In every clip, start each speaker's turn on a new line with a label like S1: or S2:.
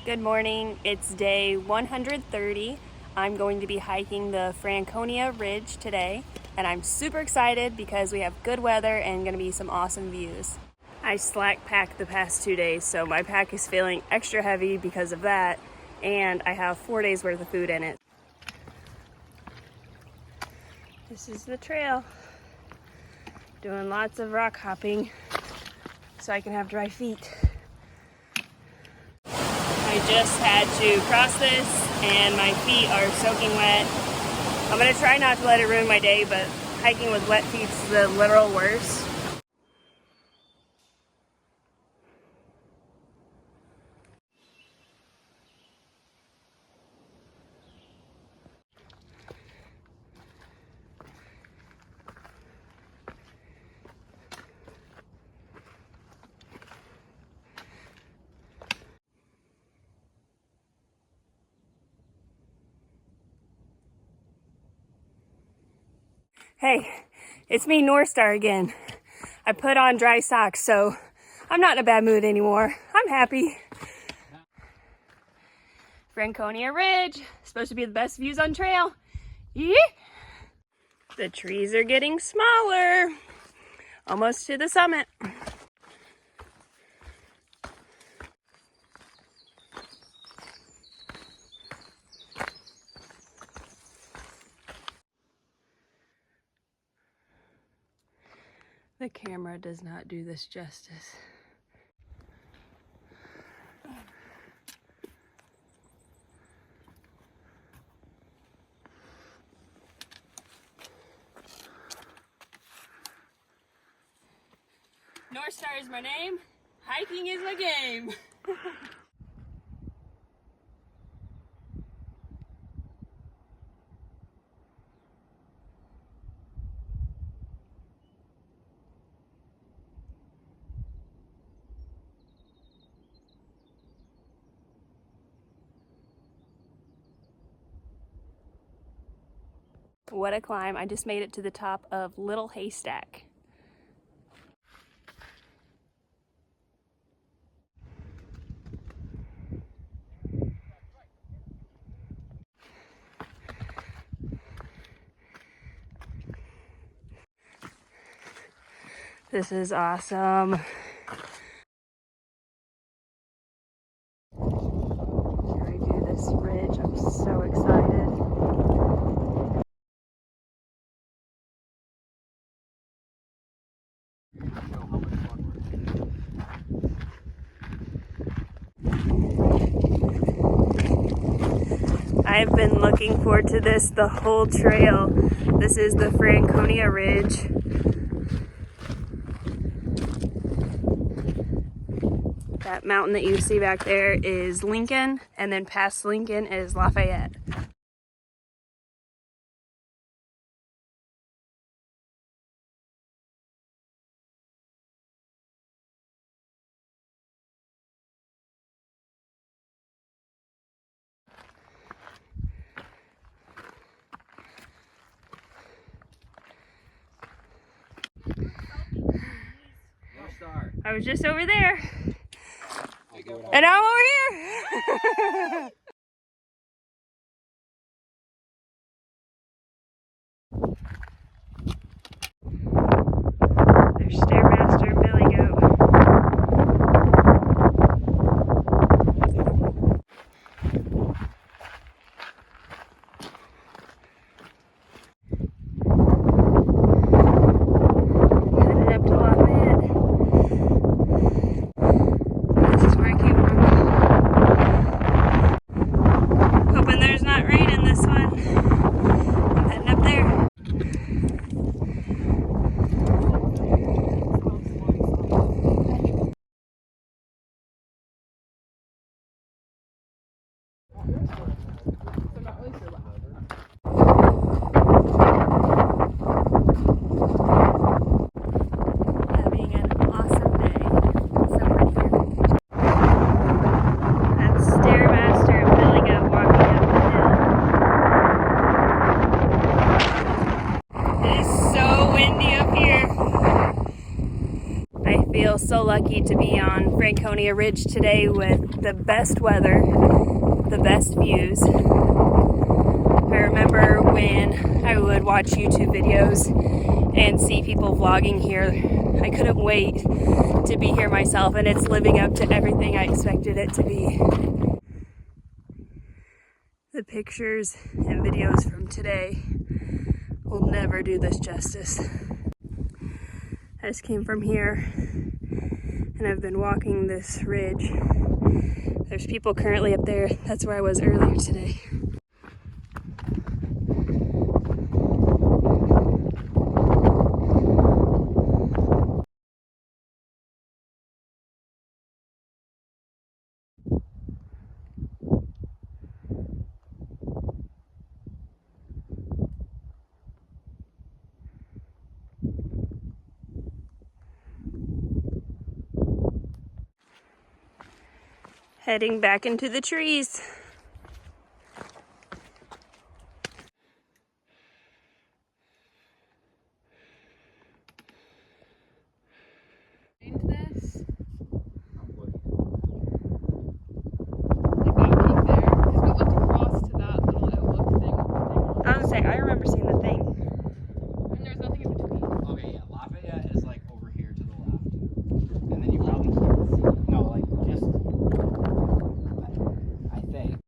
S1: Good morning, it's day 130. I'm going to be hiking the Franconia Ridge today, and I'm super excited because we have good weather and gonna be some awesome views. I slack packed the past 2 days, so my pack is feeling extra heavy because of that, and I have 4 days worth of food in it. This is the trail. Doing lots of rock hopping so I can have dry feet. I just had to cross this and my feet are soaking wet. I'm gonna try not to let it ruin my day, but hiking with wet feet is the literal worst. Hey, it's me, North Star again. I put on dry socks, so I'm not in a bad mood anymore. I'm happy. Franconia Ridge, supposed to be the best views on trail. Yeah. The trees are getting smaller. Almost to the summit. The camera does not do this justice. North Star is my name, hiking is my game. What a climb. I just made it to the top of Little Haystack. This is awesome. Here we do this ridge. I'm so excited. I've been looking forward to this the whole trail. This is the Franconia Ridge. That mountain that you see back there is Lincoln, and then past Lincoln is Lafayette. I was just over there. And I'm over here. There's Stairmaster and Billy Goat. Headed up to Lafayette. This is where I came from. feel so lucky to be on Franconia Ridge today with the best weather, the best views. I remember when I would watch YouTube videos and see people vlogging here, I couldn't wait to be here myself, and it's living up to everything I expected it to be. The pictures and videos from today will never do this justice. I just came from here and I've been walking this ridge. There's people currently up there. That's where I was earlier today. Heading back into the trees.
S2: Into this. Like that peak there. Because we looked across to that little outlook thing.
S1: I was gonna say, I remember seeing the thing.
S2: And there's nothing in between.
S3: Okay, yeah, Lafayette is like over here to the left. And then you probably can't see. No, like just I think.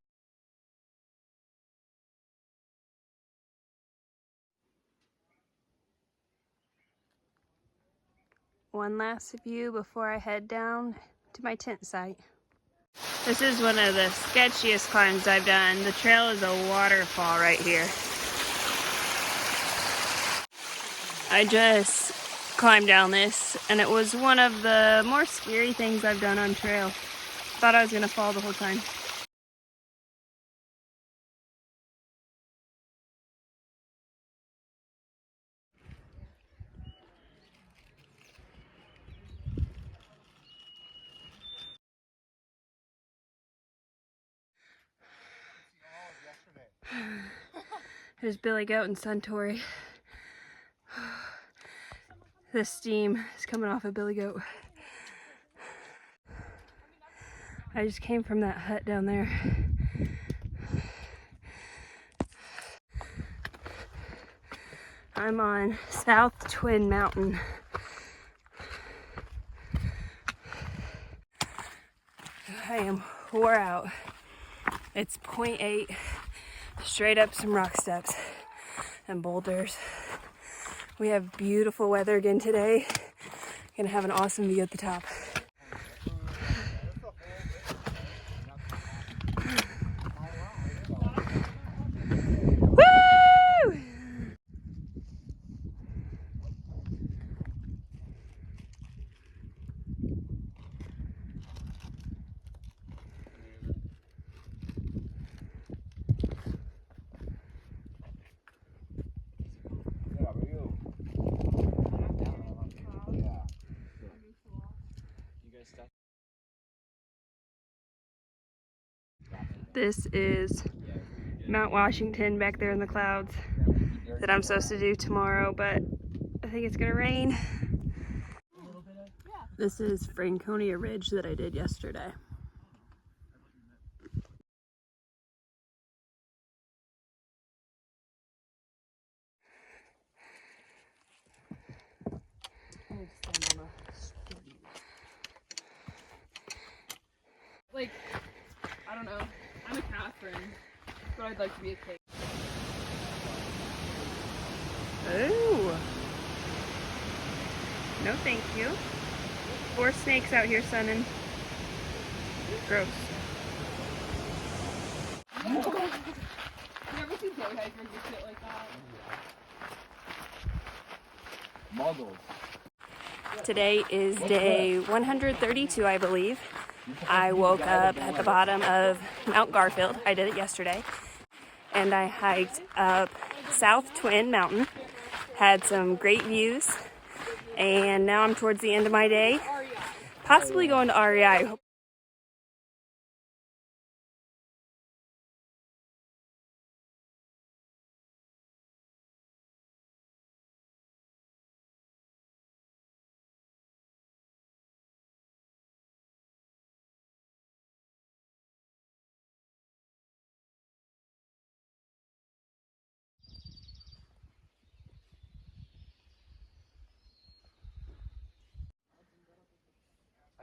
S1: One last view before I head down to my tent site. This is one of the sketchiest climbs I've done. The trail is a waterfall right here. I just climbed down this and it was one of the more scary things I've done on trail. Thought I was gonna fall the whole time. There's Billy Goat and Suntory. This steam is coming off of Billy Goat. I just came from that hut down there. I'm on South Twin Mountain. I am wore out. It's 0.8, straight up some rock steps and boulders. We have beautiful weather again today. Gonna have an awesome view at the top. Woo! This is Mount Washington back there in the clouds that I'm supposed to do tomorrow, but I think it's gonna rain. This is Franconia Ridge that I did yesterday.
S2: Like, I don't know. I'm a Catherine, but I'd like to be a Kate.
S1: Oh. No thank you. 4 snakes out here sunning. Gross.
S2: You ever see gay hikers and shit like that?
S3: Muggles.
S1: Today is day 132, I believe. I woke up at the bottom of Mount Garfield. I did it yesterday. And I hiked up South Twin Mountain. Had some great views. And now I'm towards the end of my day. Possibly going to REI.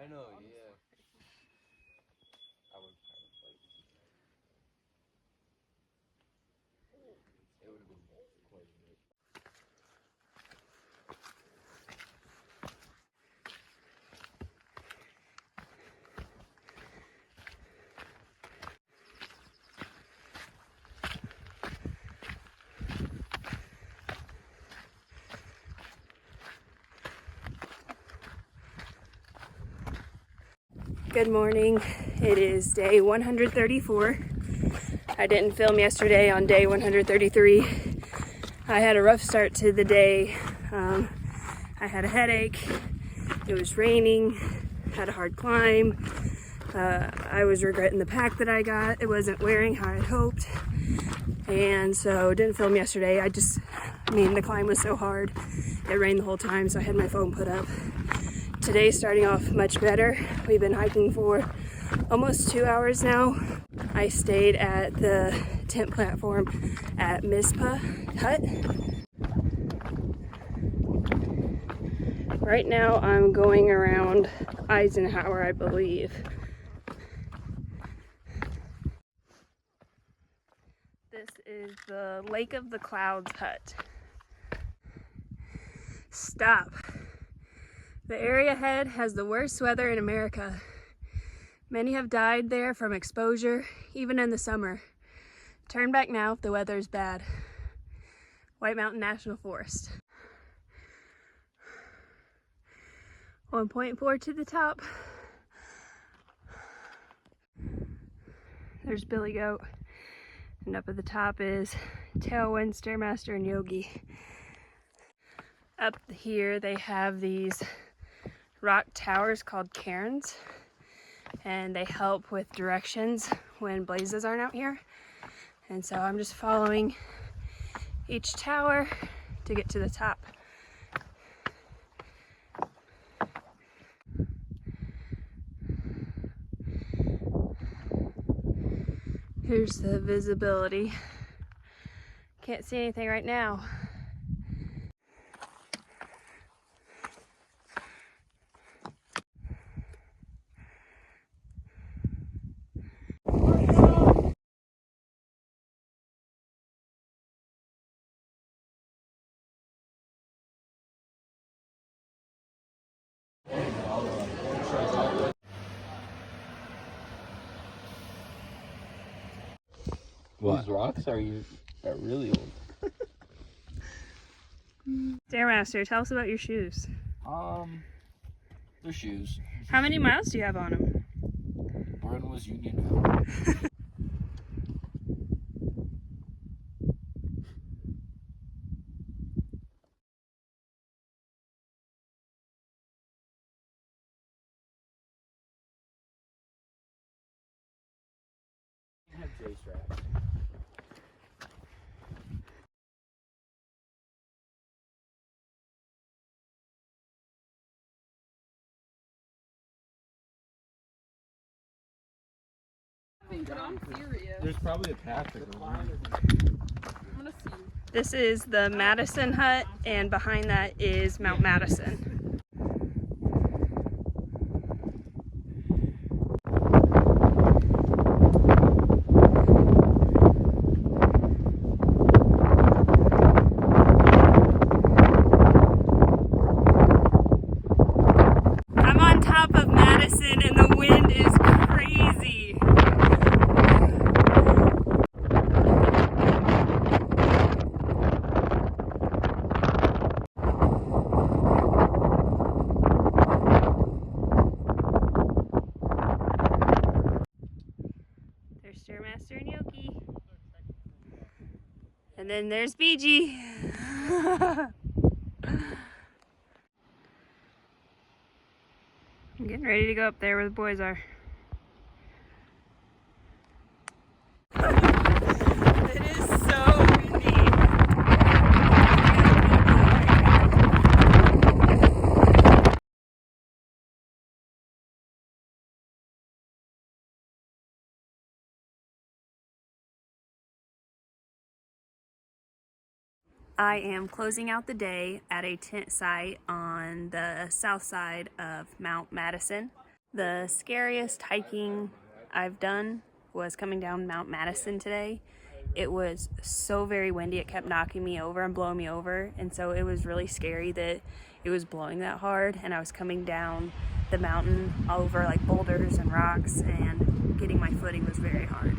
S4: I know, yeah. I would try to fight. It would have been quite a bit.
S1: Good morning. It is day 134. I didn't film yesterday on day 133. I had a rough start to the day. I had a headache. It was raining. Had a hard climb. I was regretting the pack that I got. It wasn't wearing how I had hoped. And so didn't film yesterday. The climb was so hard. It rained the whole time, so I had my phone put up. Today's starting off much better. We've been hiking for almost 2 hours now. I stayed at the tent platform at Mizpah Hut. Right now I'm going around Eisenhower, I believe. This is the Lake of the Clouds hut. Stop. The area ahead has the worst weather in America. Many have died there from exposure, even in the summer. Turn back now if the weather is bad. White Mountain National Forest. 1.4 to the top. There's Billy Goat. And up at the top is Tailwind, Stairmaster, and Yogi. Up here they have these rock towers called cairns, and they help with directions when blazes aren't out here. And so I'm just following each tower to get to the top. Here's the visibility. Can't see anything right now.
S4: These rocks are really old.
S1: Stairmaster, tell us about your shoes.
S4: They're shoes.
S1: How many miles do you have on them?
S4: Burn was Union now. Have J straps.
S2: But I'm serious.
S4: There's probably a path to go.
S2: I'm gonna see.
S1: This is the Madison Hut, and behind that is Mount Madison. I'm on top of Madison and the wind is crazy. Stairmaster and Yogi. And then there's BG. I'm getting ready to go up there where the boys are. It is so windy. I am closing out the day at a tent site on the south side of Mount Madison. The scariest hiking I've done was coming down Mount Madison today. It was so very windy, it kept knocking me over and blowing me over, and so it was really scary that it was blowing that hard, and I was coming down the mountain over like boulders and rocks, and getting my footing was very hard.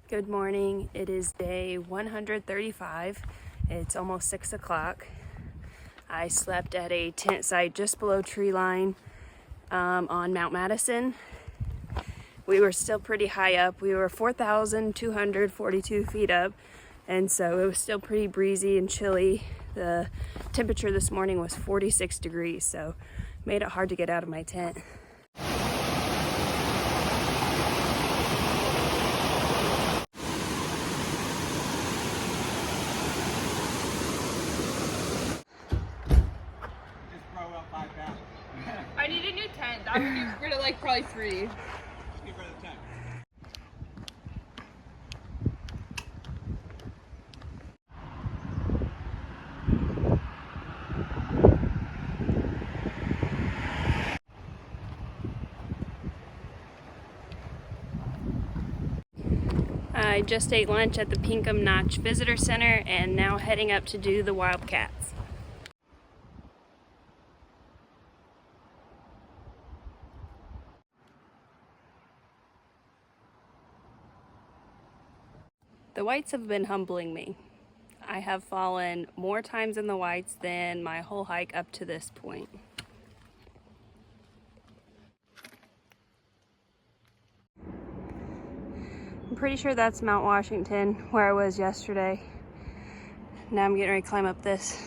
S1: Good morning. It is day 135. It's almost 6 o'clock. I slept at a tent site just below tree line on Mount Madison. We were still pretty high up. We were 4,242 feet up, and so it was still pretty breezy and chilly. The temperature this morning was 46 degrees, so made it hard to get out of my tent.
S2: I need a new tent. That would get rid of like probably 3.
S3: Get rid of the tent.
S1: I just ate lunch at the Pinkham Notch Visitor Center and now heading up to do the Wildcats. The whites have been humbling me. I have fallen more times in the whites than my whole hike up to this point. I'm pretty sure that's Mount Washington, where I was yesterday. Now I'm getting ready to climb up this.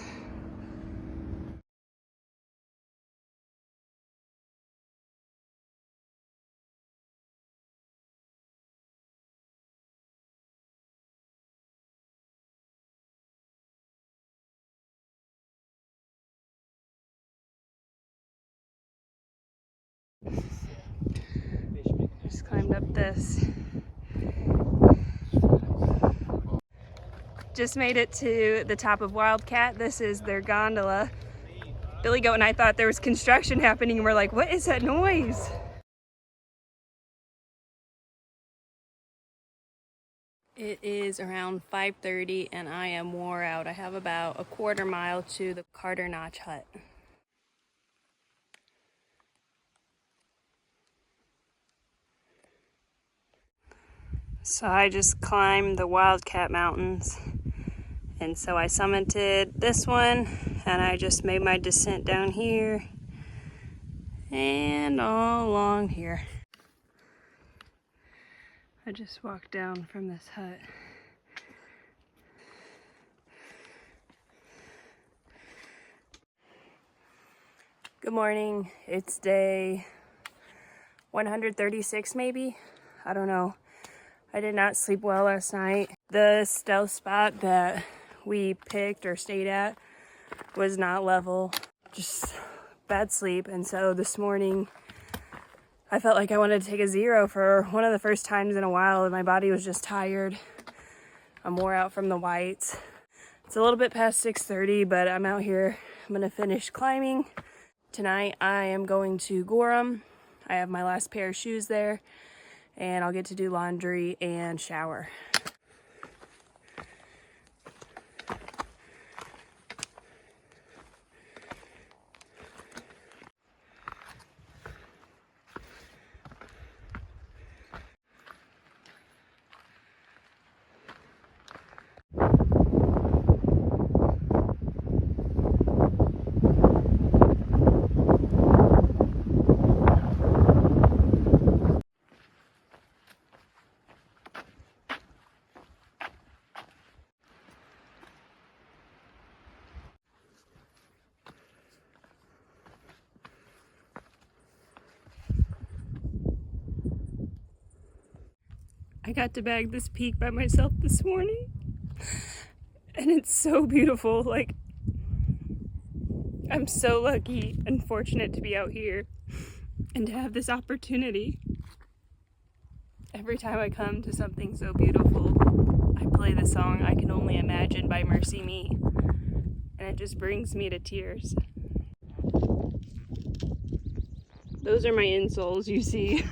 S1: Just climbed up this. Just made it to the top of Wildcat. This is their gondola. Billy Goat and I thought there was construction happening, and we're like, what is that noise? It is around 5:30 and I am wore out. I have about a quarter mile to the Carter Notch hut. So I just climbed the Wildcat Mountains, and so I summited this one and I just made my descent down here and all along here. I just walked down from this hut. Good morning. It's day 136 maybe. I don't know. I did not sleep well last night. The stealth spot that we picked or stayed at was not level. Just bad sleep. And so this morning I felt like I wanted to take a 0 for one of the first times in a while, and my body was just tired. I'm wore out from the whites. It's a little bit past 6:30, but I'm out here. I'm gonna finish climbing. Tonight I am going to Gorham. I have my last pair of shoes there, and I'll get to do laundry and shower. I got to bag this peak by myself this morning, and it's so beautiful. Like, I'm so lucky and fortunate to be out here and to have this opportunity. Every time I come to something so beautiful, I play the song I Can Only Imagine by Mercy Me, and it just brings me to tears. Those are my insoles, you see.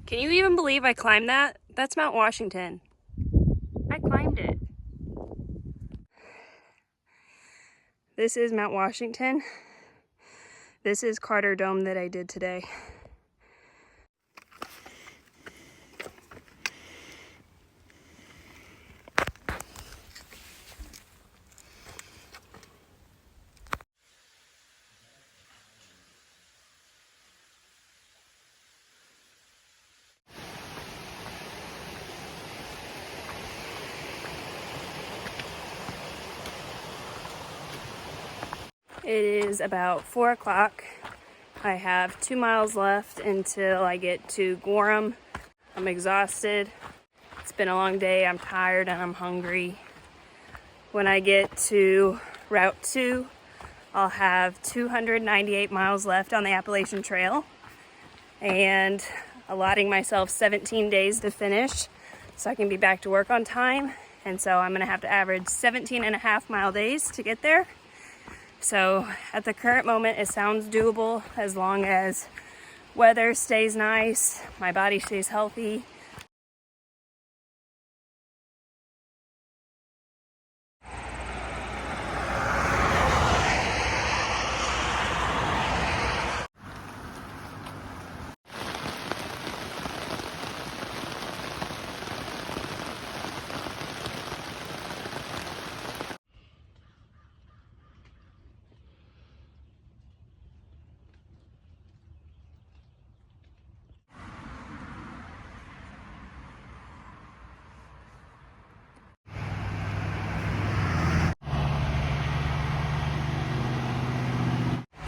S1: Can you even believe I climbed that? That's Mount Washington. I climbed it. This is Mount Washington. This is Carter Dome that I did today. It is about 4 o'clock. I have 2 miles left until I get to Gorham. I'm exhausted. It's been a long day. I'm tired and I'm hungry. When I get to Route 2, I'll have 298 miles left on the Appalachian Trail and allotting myself 17 days to finish so I can be back to work on time. And so I'm gonna have to average 17.5 mile days to get there. So at the current moment, it sounds doable as long as weather stays nice, my body stays healthy.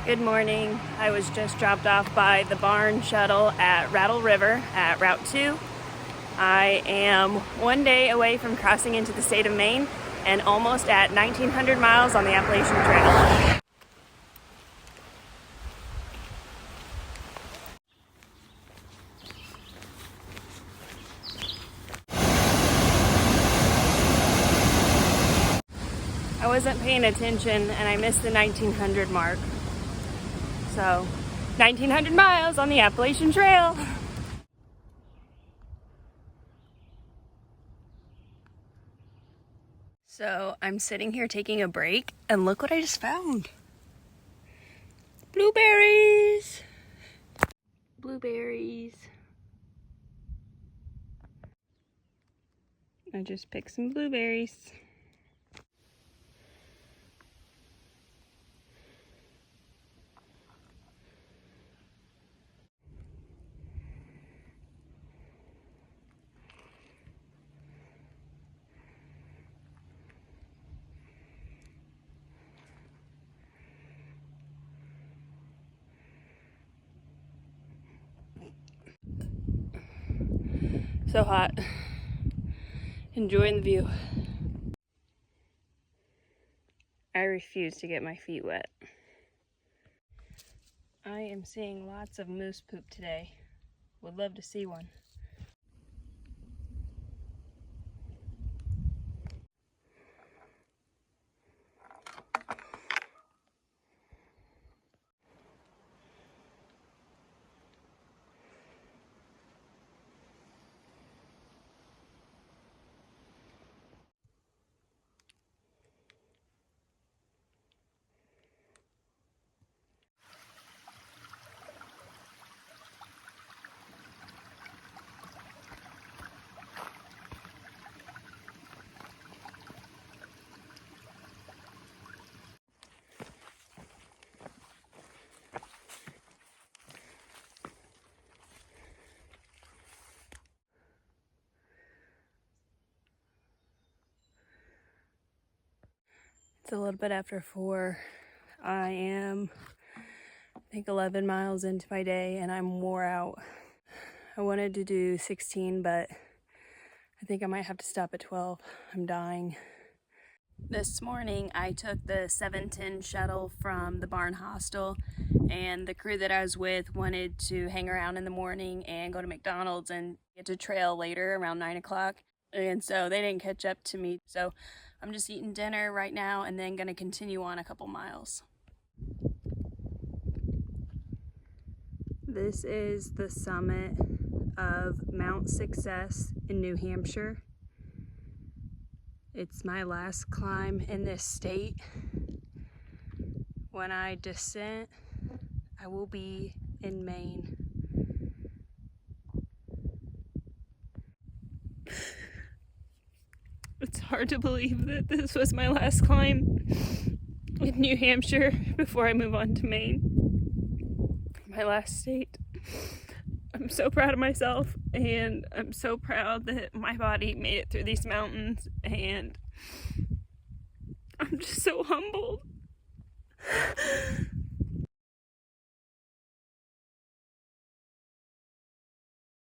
S1: Good morning. I was just dropped off by the barn shuttle at Rattle River at Route 2. I am 1 day away from crossing into the state of Maine and almost at 1,900 miles on the Appalachian Trail. I wasn't paying attention and I missed the 1,900 mark. So, 1,900 miles on the Appalachian Trail. So, I'm sitting here taking a break, and look what I just found. Blueberries! Blueberries. I just picked some blueberries. So hot. Enjoying the view. I refuse to get my feet wet. I am seeing lots of moose poop today. Would love to see one. It's a little bit after 4. I am, I think, 11 miles into my day and I'm wore out. I wanted to do 16, but I think I might have to stop at 12. I'm dying. This morning I took the 7:10 shuttle from the barn hostel, and the crew that I was with wanted to hang around in the morning and go to McDonald's and get to trail later around 9 o'clock. And so they didn't catch up to me. So I'm just eating dinner right now and then gonna continue on a couple miles. This is the summit of Mount Success in New Hampshire. It's my last climb in this state. When I descend, I will be in Maine. It's hard to believe that this was my last climb in New Hampshire before I move on to Maine. My last state. I'm so proud of myself, and I'm so proud that my body made it through these mountains, and I'm just so humbled.